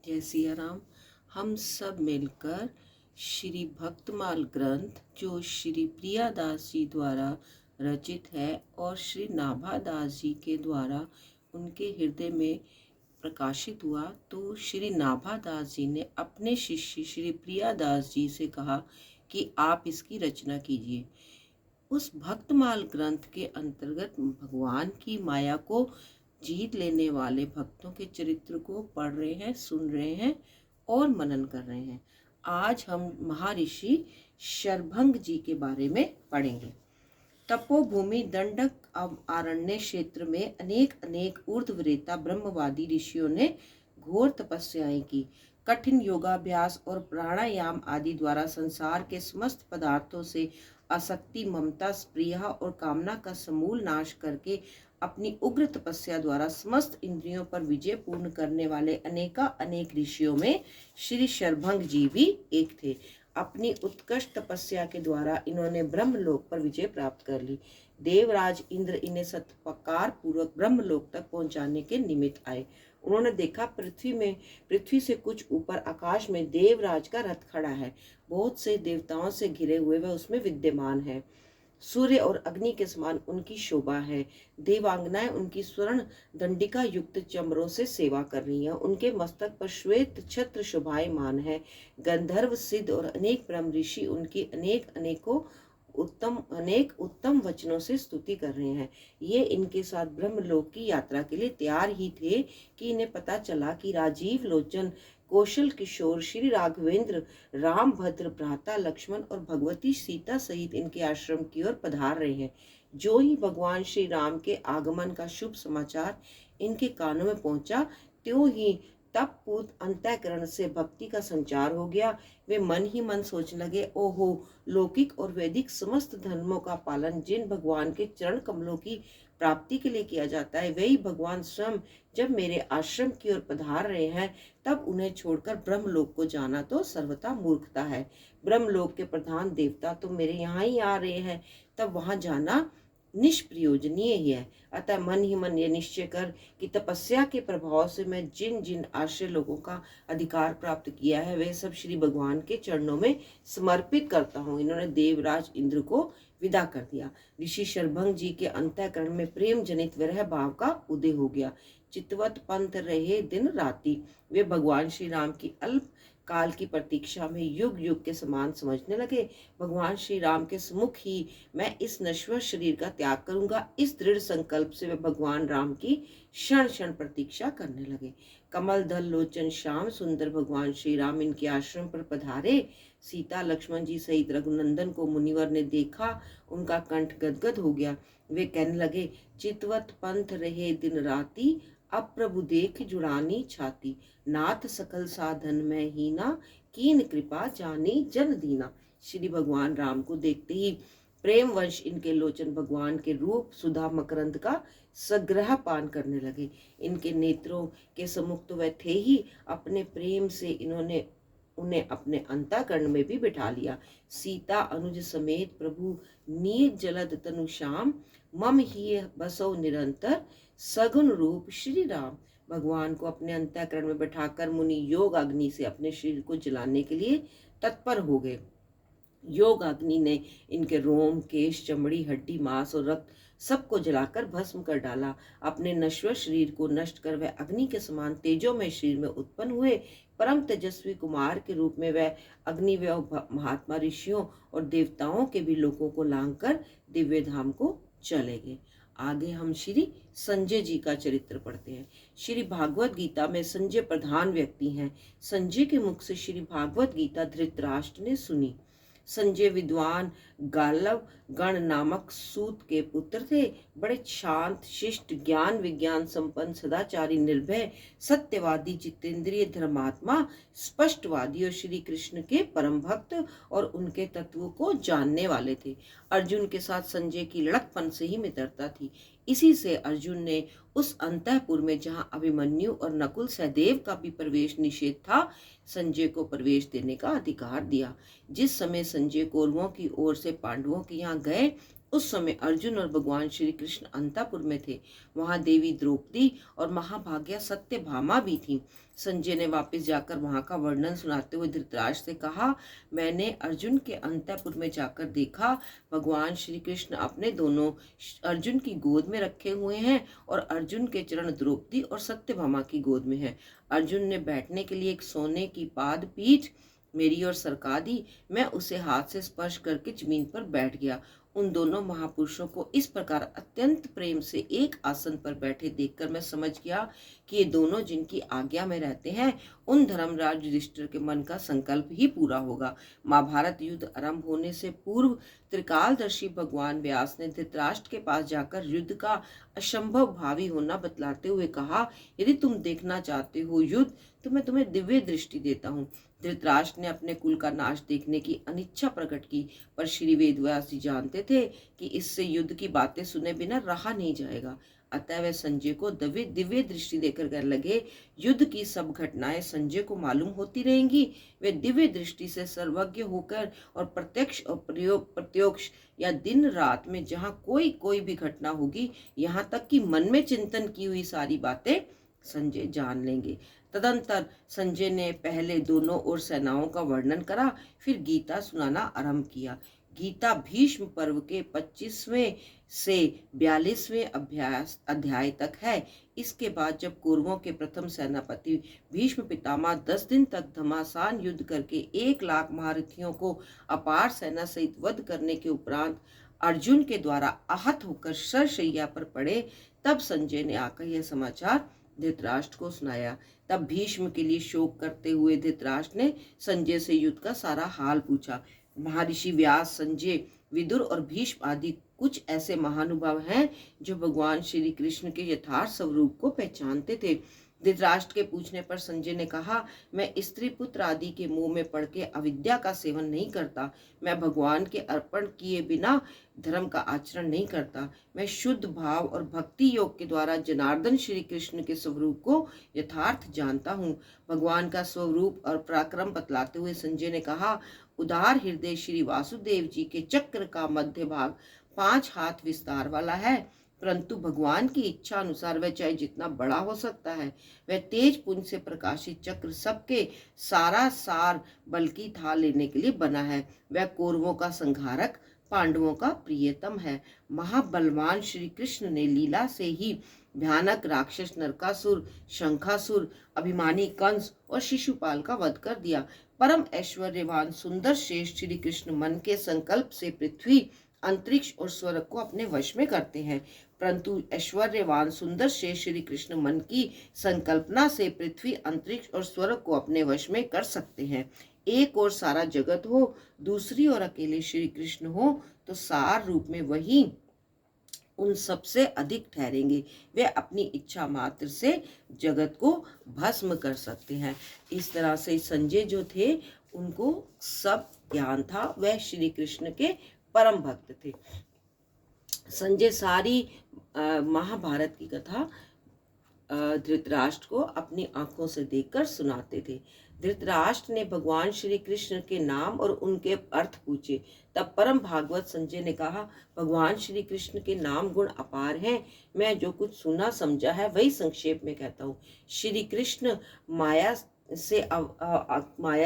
जय सिया राम। हम सब मिलकर श्री भक्तमाल ग्रंथ जो श्री प्रियादास जी द्वारा रचित है और श्री नाभादास जी के द्वारा उनके हृदय में प्रकाशित हुआ, तो श्री नाभादास जी ने अपने शिष्य श्री प्रियादास जी से कहा कि आप इसकी रचना कीजिए। उस भक्तमाल ग्रंथ के अंतर्गत भगवान की माया को जीत लेने वाले भक्तों के चरित्र को पढ़ रहे हैं, सुन रहे हैं और मनन कर रहे हैं। आज हम महर्षि शरभंग जी के बारे में पढ़ेंगे। तपोभूमि दंडक आरण्य क्षेत्र में अनेक अनेक ऊर्ध्वरेता ब्रह्मवादी ऋषियों ने घोर तपस्याएं की। कठिन योगाभ्यास और प्राणायाम आदि द्वारा संसार के समस्त पदार्थों से आसक्ति, ममता, स्पृहा और कामना का समूल नाश करके अपनी उग्र तपस्या द्वारा समस्त इंद्रियों पर विजय पूर्ण करने वाले अनेका अनेक ऋषियों में श्री शरभंग जी भी एक थे। अपनी उत्कृष्ट तपस्या के द्वारा इन्होंने ब्रह्मलोक पर विजय प्राप्त कर ली। देवराज इंद्र इन्हें सत्कार पूर्वक ब्रह्मलोक तक पहुंचाने के निमित्त आए। उन्होंने देखा पृथ्वी से कुछ ऊपर आकाश में देवराज का रथ खड़ा है। बहुत से देवताओं से घिरे हुए वह उसमें विद्यमान है। सूर्य और अग्नि के समान उनकी शोभा है। देवांगनाएं उनकी स्वर्ण दंडिका युक्त चमरों से सेवा कर रही हैं। उनके मस्तक पर श्वेत छत्र शोभायमान है। गंधर्व, सिद्ध और अनेक ब्रह्म ऋषि उनकी अनेक उत्तम वचनों से स्तुति कर रहे हैं। ये इनके साथ ब्रह्मलोक की यात्रा के लिए तैयार ही थे कि इन्हें पता चला कि राजीव लोचन कौशल किशोर श्री राघवेंद्र, राम भद्र, भ्राता लक्ष्मण और भगवती सीता सहित इनके आश्रम की ओर पधार रहे हैं। जो ही भगवान श्री राम के आगमन का शुभ समाचार इनके कानों में पहुंचा, त्यों ही तपपूत अंतःकरण से भक्ति का संचार हो गया। वे मन ही मन सोचने लगे, ओहो, लौकिक और वैदिक समस्त धर्मों का पालन जिन भगवान के चरण कमलों की प्राप्ति के लिए किया जाता है, वही भगवान स्वयं जब मेरे आश्रम की ओर पधार रहे हैं, तब उन्हें छोड़कर ब्रह्मलोक को जाना तो सर्वथा मूर्खता है। ब्रह्मलोक के प्रधान देवता तो मेरे यहाँ ही आ रहे हैं, तब वहां जाना निष्प्रयोजनीय ही है। अतः मन ही मन ये निश्चय कर कि तपस्या के प्रभाव से मैं जिन जिन आश्रय लोगों का अधिकार प्राप्त किया है, वे सब श्री भगवान के चरणों में समर्पित करता हूँ। इन्होंने देवराज इंद्र को विदा कर दिया। ऋषि शरभंग जी के अंतःकरण में प्रेम जनित विरह भाव का उदय हो गया। चितवत पंथ रहे दिन राति। वे भगवान श्री राम की अल्प काल की प्रतीक्षा में युग युग के समान समझने लगे। भगवान श्री राम के सम्मुख ही मैं इस नश्वर शरीर का त्याग करूंगा, इस दृढ़ संकल्प से वे भगवान राम की क्षण क्षण प्रतीक्षा करने लगे। कमल दल लोचन श्याम सुंदर भगवान श्री राम इनके आश्रम पर पधारे। सीता लक्ष्मण जी सहित रघुनंदन को मुनिवर ने देखा, उनका कंठ गदगद हो गया। वे कहने लगे, चितवत पंथ रहे दिन राति, अब प्रभु देख जुड़ानी छाती। नाथ सकल साधन में हीना, कीन कृपा जानी जन दीना। श्री भगवान राम को देखते ही प्रेम वंश इनके लोचन भगवान के रूप सुधा मकरंद का सग्रह पान करने लगे। इनके नेत्रों के सम्मुख तो वह थे ही, अपने प्रेम से इन्होंने उन्हें अपने अंतःकरण में भी बिठा लिया। सीता अनुज समेत प्रभु नीर जलद तनु श्याम, मम ही बसो निरंतर सगुन रूप श्री राम। भगवान को अपने अंतःकरण में बैठाकर मुनि योग अग्नि से अपने शरीर को जलाने के लिए तत्पर हो गए। योग अग्नि ने इनके रोम, केश, चमड़ी, हड्डी, मांस और रक्त सबको जलाकर भस्म कर डाला। अपने नश्वर शरीर को नष्ट कर वह अग्नि के समान तेजोमय शरीर में उत्पन्न हुए। परम तेजस्वी कुमार के रूप में वह अग्निव्य महात्मा ऋषियों और देवताओं के भी लोगों को लांघकर दिव्य धाम को चले गए। आगे हम श्री संजय जी का चरित्र पढ़ते हैं। श्री भागवत गीता में संजय प्रधान व्यक्ति हैं। संजय के मुख से श्री भागवत गीता धृतराष्ट्र ने सुनी। संजय विद्वान गालव गण नामक सूत के पुत्र थे। बड़े शांत, शिष्ट, ज्ञान विज्ञान संपन्न, सदाचारी, निर्भय, सत्यवादी, जितेंद्रिय, धर्मात्मा, स्पष्टवादी और श्री कृष्ण के परम भक्त और उनके तत्वों को जानने वाले थे। अर्जुन के साथ संजय की लड़कपन से ही मित्रता थी। इसी से अर्जुन ने उस अंतःपुर में जहां अभिमन्यु और नकुल सहदेव का भी प्रवेश निषेध था, संजय को प्रवेश देने का अधिकार दिया। जिस समय संजय कौरवों की ओर से पांडवों के यहाँ गए, उस समय अर्जुन और भगवान श्री कृष्ण अंतःपुर में थे। वहां देवी द्रौपदी और महाभाग्या सत्यभामा भी थी। संजय ने वापस जाकर वहां का वर्णन सुनाते हुए धृतराष्ट्र से कहा, मैंने अर्जुन के अंतःपुर में जाकर देखा, भगवान श्री कृष्ण अपने दोनों अर्जुन की गोद में रखे हुए हैं और अर्जुन के चरण द्रौपदी और सत्यभामा की गोद में है। अर्जुन ने बैठने के लिए एक सोने की पाद पीठ मेरी ओर सरका दी। मैं उसे हाथ से स्पर्श करके जमीन पर बैठ गया। उन दोनों महापुरुषों को इस प्रकार अत्यंत प्रेम से एक आसन पर बैठे देखकर मैं समझ गया कि ये दोनों जिनकी आज्ञा में रहते हैं, उन धर्मराज युधिष्ठिर के मन का संकल्प ही पूरा होगा। महाभारत युद्ध आरंभ होने से पूर्व त्रिकालदर्शी भगवान व्यास ने धृतराष्ट्र के पास जाकर युद्ध का असंभव भावी होना बतलाते हुए कहा, यदि तुम देखना चाहते हो युद्ध, तो मैं तुम्हें दिव्य दृष्टि देता हूँ। धृतराष्ट्र ने अपने कुल का नाश देखने की अनिच्छा प्रकट की, पर श्री वेदव्यास जी जानते थे कि इससे युद्ध की बातें सुने बिना रहा नहीं जाएगा। अतः वे संजय को दिव्य दृष्टि देकर कहने लगे, युद्ध की सब घटनाएं संजय को मालूम होती रहेंगी। वे दिव्य दृष्टि से सर्वज्ञ होकर और प्रत्यक्ष और प्रत्योक्ष या दिन रात में जहाँ कोई भी घटना होगी, यहाँ तक कि मन में चिंतन की हुई सारी बातें संजय जान लेंगे। तदंतर संजय ने पहले दोनों ओर सेनाओं का वर्णन करा, फिर गीता सुनाना आरंभ किया। गीता भीष्म पर्व के 25वें से 42वें अध्याय तक है। इसके बाद जब कौरवों के प्रथम सेनापति भीष्म पितामह 10 दिन तक घमासान युद्ध करके 1 लाख महारथियों को अपार सेना सहित वध करने के उपरांत अर्जुन के द्वारा आहत होकर शरशैया पर पड़े, तब संजय ने आकर यह समाचार धृतराष्ट्र को सुनाया। तब भीष्म के लिए शोक करते हुए धृतराष्ट्र ने संजय से युद्ध का सारा हाल पूछा। महर्षि व्यास, संजय, विदुर और भीष्म आदि कुछ ऐसे महानुभाव हैं जो भगवान श्री कृष्ण के यथार्थ स्वरूप को पहचानते थे। धृतराष्ट्र के पूछने पर संजय ने कहा, मैं स्त्री पुत्र आदि के मुंह में पड़ के अविद्या का सेवन नहीं करता। मैं भगवान के अर्पण किए बिना धर्म का आचरण नहीं करता। मैं शुद्ध भाव और भक्ति योग के द्वारा जनार्दन श्री कृष्ण के स्वरूप को यथार्थ जानता हूँ। भगवान का स्वरूप और पराक्रम बतलाते हुए संजय ने कहा, उदार हृदय श्री वासुदेव जी के चक्र का मध्य भाग 5 हाथ विस्तार वाला है, परंतु भगवान की इच्छा अनुसार वह चाहे जितना बड़ा हो सकता है। वह तेज पुंज से प्रकाशित चक्र सबके सारा सार बल की था लेने के लिए बना है। वह कौरवों का संहारक, पांडवों का प्रियतम है। महाबलवान श्री कृष्ण ने लीला से ही भयानक राक्षस नरकासुर, शंखासुर, अभिमानी कंस और शिशुपाल का वध कर दिया। परम ऐश्वर्यवान सुंदर श्रेष्ठ श्री कृष्ण मन के संकल्प से पृथ्वी, अंतरिक्ष और स्वर्ग को अपने वश में करते हैं, परंतु ऐश्वर्यवान सुंदर श्रेष्ठ श्री कृष्ण मन की संकल्पना से पृथ्वी, अंतरिक्ष और स्वर्ग को अपने वश में कर सकते हैं। एक और सारा जगत हो, दूसरी ओर अकेले श्री कृष्ण हो, तो सार रूप में वही उन सबसे अधिक ठहरेंगे। वे अपनी इच्छा मात्र से जगत को भस्म कर सकते हैं। इस तरह से संजय जो थे उनको सब ज्ञान था, वह श्री कृष्ण के परम भक्त थे। संजय सारी महाभारत की कथा धृतराष्ट्र को अपनी आंखों से देखकर सुनाते थे। धृतराष्ट्र ने भगवान श्री कृष्ण के नाम और उनके अर्थ पूछे। तब परम भागवत संजय ने कहा, भगवान श्री कृष्ण के नाम गुण अपार हैं। मैं जो कुछ सुना समझा है वही संक्षेप में कहता हूँ। श्री कृष्ण माया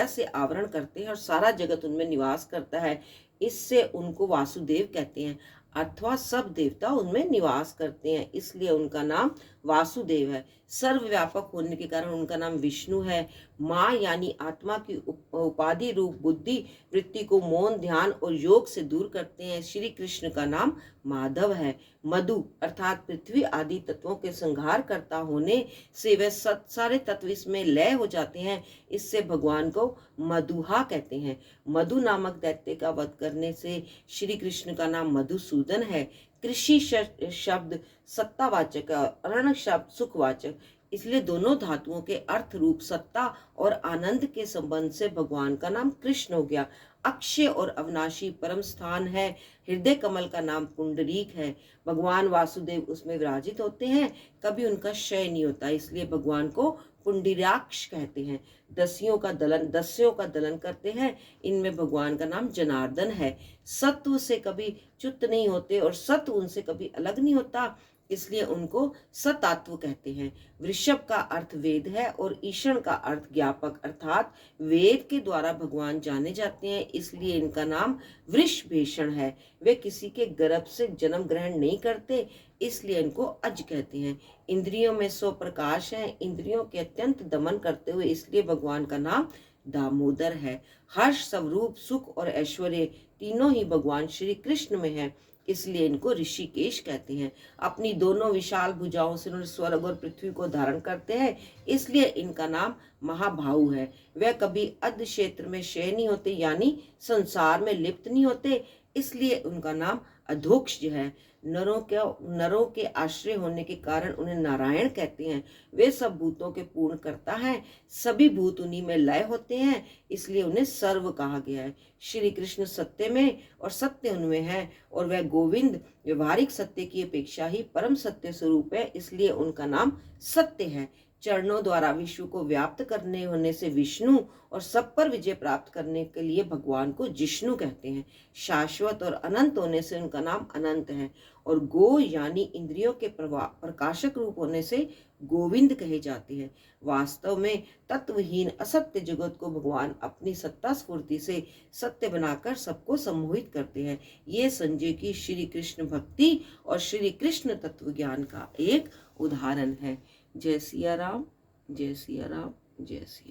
से आवरण करते हैं और सारा जगत उनमें निवास करता है। इससे उनको वासुदेव कहते हैं, अथवा सब देवता उनमें निवास करते हैं, इसलिए उनका नाम वासुदेव है। सर्वव्यापक होने के कारण उनका नाम विष्णु है। माँ यानी आत्मा की उपाधि रूप बुद्धि वृत्ति को मौन, ध्यान और योग से दूर करते हैं। श्री कृष्ण का नाम माधव है। मधु अर्थात पृथ्वी आदि तत्वों के संहार करता होने से वे सारे तत्व इसमें लय हो जाते हैं। इससे भगवान को मधुहा कहते हैं। मधु नामक दैत्य का वध करने से श्री कृष्ण का नाम मधुसूदन है। कृषि शब्द सत्तावाचक है, अर्ण शब्द सुखवाचक, इसलिए दोनों धातुओं के अर्थ रूप सत्ता और आनंद के संबंध से भगवान का नाम कृष्ण हो गया। अक्षय और अविनाशी परम स्थान है। हृदय कमल का नाम पुंडरीक है। भगवान वासुदेव उसमें विराजित होते हैं, कभी उनका क्षय नहीं होता, इसलिए भगवान को पुंडरीकाक्ष कहते हैं। दस्युओं का दलन करते हैं। इनमें भगवान का नाम जनार्दन है। सत्व से कभी च्युत नहीं होते और सत्व उनसे कभी अलग नहीं होता, इसलिए उनको सतात्व कहते हैं। वृषभ का अर्थ वेद है और ईशण का अर्थ ज्ञापक, अर्थात वेद के द्वारा भगवान जाने जाते हैं, इसलिए इनका नाम वृषभेषण है। वे किसी के गर्भ से जन्म ग्रहण नहीं करते, इसलिए इनको अज कहते हैं। इंद्रियों में सो प्रकाश है, इंद्रियों के अत्यंत दमन करते हुए, इसलिए भगवान का नाम दामोदर है। हर्ष, स्वरूप, सुख और ऐश्वर्य तीनों ही भगवान श्री कृष्ण में है, इसलिए इनको ऋषिकेश कहते हैं। अपनी दोनों विशाल भुजाओं से उन्होंने स्वर्ग और पृथ्वी को धारण करते हैं, इसलिए इनका नाम महाभाऊ है। वह कभी अध क्षेत्र में क्षय नहीं होते, यानी संसार में लिप्त नहीं होते, इसलिए उनका नाम अधोक्ष है। नरों के आश्रय होने के कारण उन्हें नारायण कहते हैं। वे सब भूतों के पूर्ण करता है, सभी भूत उन्हीं में लय होते हैं, इसलिए उन्हें सर्व कहा गया है। श्री कृष्ण सत्य में और सत्य उनमें है, और वह गोविंद व्यवहारिक सत्य की अपेक्षा ही परम सत्य स्वरूप है, इसलिए उनका नाम सत्य है। चरणों द्वारा विश्व को व्याप्त करने होने से विष्णु और सब पर विजय प्राप्त करने के लिए भगवान को जिष्णु कहते हैं। शाश्वत और अनंत होने से उनका नाम अनंत है, और गो यानी इंद्रियों के प्रकाशक रूप होने से गोविंद कहे जाते हैं। वास्तव में तत्वहीन असत्य जगत को भगवान अपनी सत्ता स्फूर्ति से सत्य बनाकर सबको सम्मोहित करते हैं। ये संजय की श्री कृष्ण भक्ति और श्री कृष्ण तत्व ज्ञान का एक उदाहरण है। जय सिया राम, जय सिया राम, जय सिया।